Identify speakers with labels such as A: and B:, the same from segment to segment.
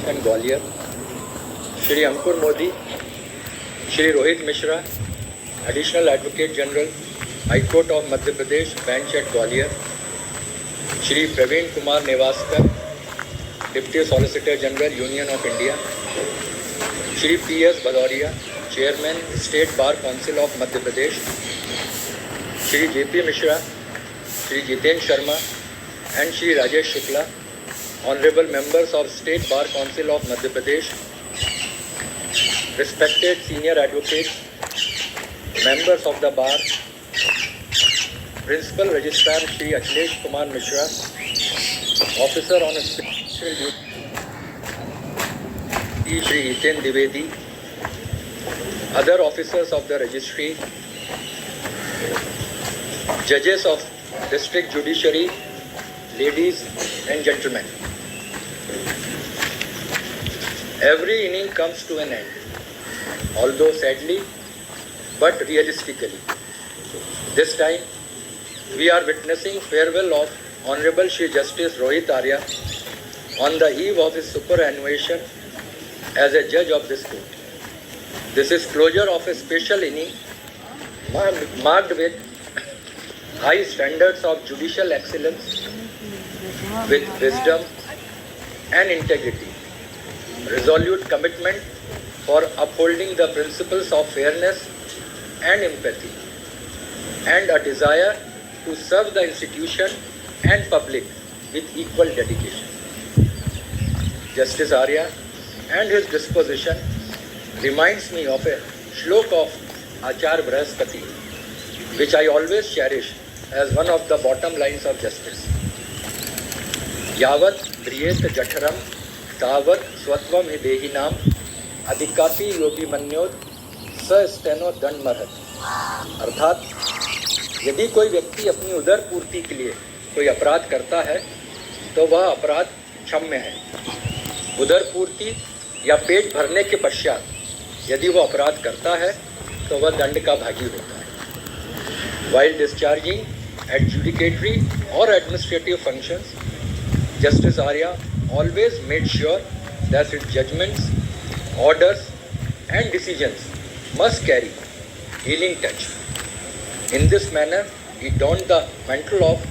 A: and Gwalior, Shri Ankur Modi, Shri Rohit Mishra, Additional Advocate General, High Court of Madhya Pradesh, Bench at Gwalior, Shri Praveen Kumar Nevaskar, Deputy Solicitor General, Union of India, Shri P.S. Bhadauria, Chairman, State Bar Council of Madhya Pradesh, Shri J.P. Mishra, Shri Jiten Sharma, and Shri Rajesh Shukla, Honorable Members of State Bar Council of Madhya Pradesh, respected senior advocates, members of the bar, Principal Registrar Shri Achlesh Kumar Mishra, Officer on Special Duty Shri Hiten Dwivedi, other officers of the registry, judges of District Judiciary, ladies and gentlemen. Every inning comes to an end, although sadly, but realistically. This time, we are witnessing farewell of Honorable Shri Justice Rohit Arya on the eve of his superannuation as a judge of this court. This is closure of a special inning marked with high standards of judicial excellence, with wisdom and integrity, resolute commitment for upholding the principles of fairness and empathy, and a desire to serve the institution and public with equal dedication. Justice Arya and his disposition reminds me of a shlok of Achar Brahaspati, which I always cherish as one of the bottom lines of justice. Yavat driyet jatharam tavat swatvam hi dehinam adhikapi yogi manyod sa steno dand marhat. अर्थात यदि कोई व्यक्ति अपनी उदर पूर्ति के लिए कोई अपराध करता है तो वह अपराध क्षम्य है। उदर पूर्ति या पेट भरने के पश्चात यदि वह अपराध करता है तो वह दंड का भागी होता है। While discharging adjudicatory or administrative functions, Justice Arya always made sure that his judgments, orders and decisions must carry healing touch. In this manner, he donned the mantle of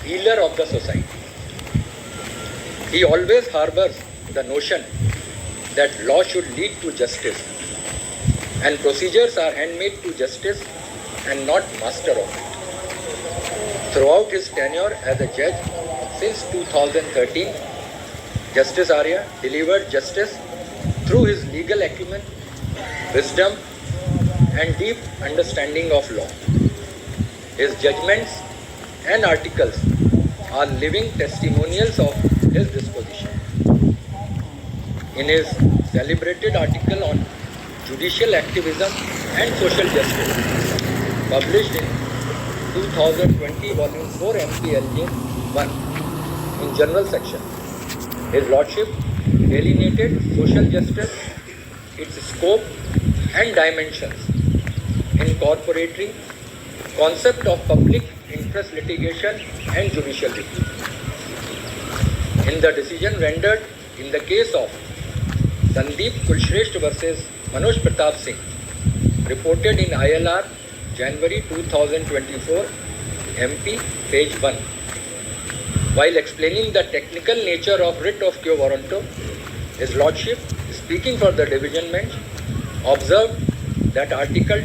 A: healer of the society. He always harbors the notion that law should lead to justice and procedures are handmade to justice and not master of it. Throughout his tenure as a judge since 2013, Justice Arya delivered justice through his legal acumen, wisdom and deep understanding of law. His judgments and articles are living testimonials of his disposition. In his celebrated article on judicial activism and social justice, published in 2020 volume 4 MPLJ 1 in general section, his lordship delineated social justice, its scope and dimensions, incorporating concept of public interest litigation and judicial review. In the decision rendered in the case of Sandeep Kulshrestha versus Manoj Pratap Singh, reported in ILR January 2024, MP, page 1. While explaining the technical nature of writ of quo warranto, His Lordship, speaking for the division bench, observed that Article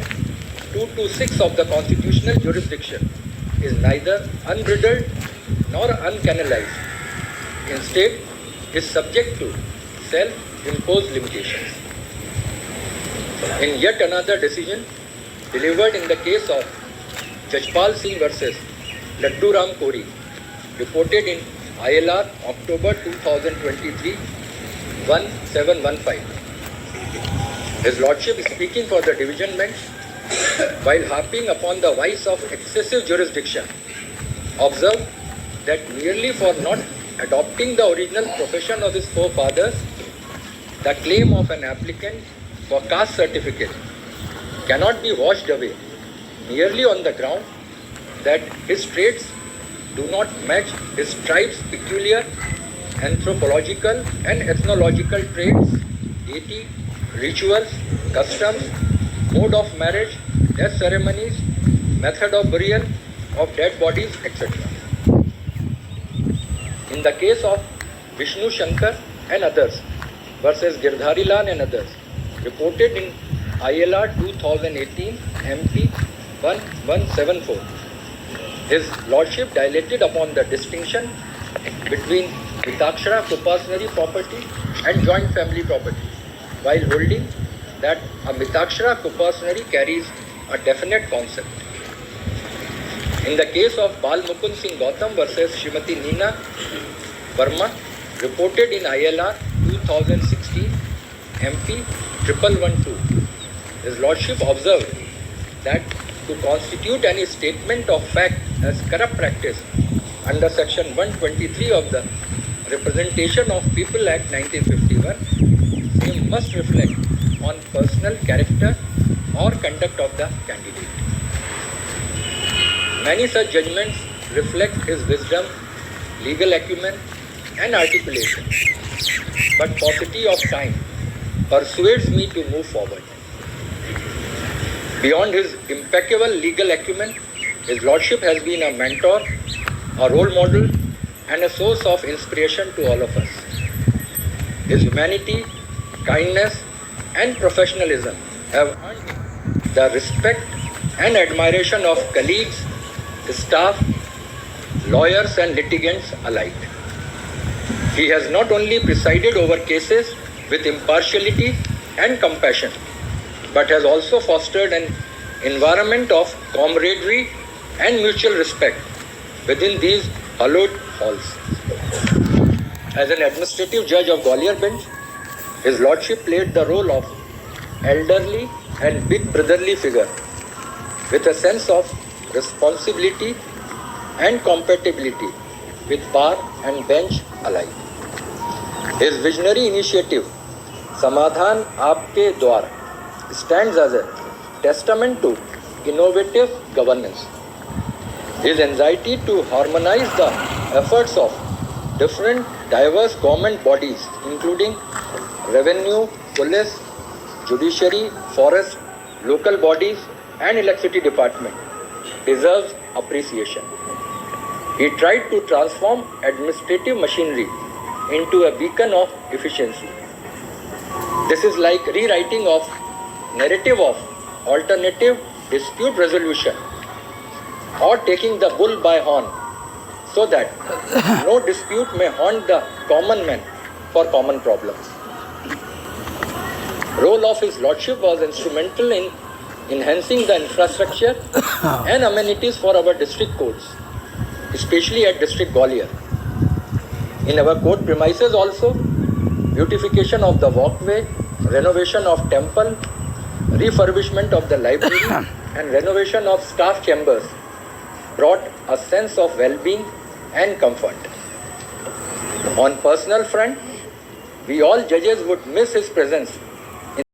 A: 226 of the constitutional jurisdiction is neither unbridled nor uncanalized. Instead, is subject to self-imposed limitations. In yet another decision delivered in the case of Jajpal Singh versus Laddu Ram Kori, reported in ILR October 2023, 1715. His Lordship, speaking for the division bench, while harping upon the vice of excessive jurisdiction, observed that merely for not adopting the original profession of his forefathers, the claim of an applicant for caste certificate cannot be washed away merely on the ground that his traits do not match his tribe's peculiar anthropological and ethnological traits, deity, rituals, customs, mode of marriage, death ceremonies, method of burial of dead bodies, etc. In the case of Vishnu Shankar and others versus Girdhari Lal and others, reported in ILR 2018 MP 1174, His Lordship dilated upon the distinction between Mitakshara Kopasnari property and joint family property, while holding that a Mitakshara Kopasnari carries a definite concept. In the case of Bal Mukund Singh Gautam versus Srimati Neena Verma, reported in ILR 2016 MP 1112, His Lordship observed that to constitute any statement of fact as corrupt practice under Section 123 of the Representation of People Act 1951, same must reflect on personal character or conduct of the candidate. Many such judgments reflect his wisdom, legal acumen and articulation, but paucity of time persuades me to move forward. Beyond his impeccable legal acumen, His Lordship has been a mentor, a role model and a source of inspiration to all of us. His humanity, kindness and professionalism have earned him the respect and admiration of colleagues, staff, lawyers and litigants alike. He has not only presided over cases with impartiality and compassion, but has also fostered an environment of camaraderie and mutual respect within these hallowed halls. As an administrative judge of Gwalior bench, His Lordship played the role of elderly and big brotherly figure with a sense of responsibility and compatibility with bar and bench alike. His visionary initiative, Samadhan Aapke Dwar, stands as a testament to innovative governance. His anxiety to harmonize the efforts of different diverse government bodies, including revenue, police, judiciary, forest, local bodies, and electricity department, deserves appreciation. He tried to transform administrative machinery into a beacon of efficiency. This is like rewriting of narrative of alternative dispute resolution or taking the bull by horn so that no dispute may haunt the common man for common problems. Role of His Lordship was instrumental in enhancing the infrastructure and amenities for our district courts, especially at District Gwalior. In our court premises also, beautification of the walkway, renovation of temple, refurbishment of the library and renovation of staff chambers brought a sense of well-being and comfort. On personal front, we all judges would miss his presence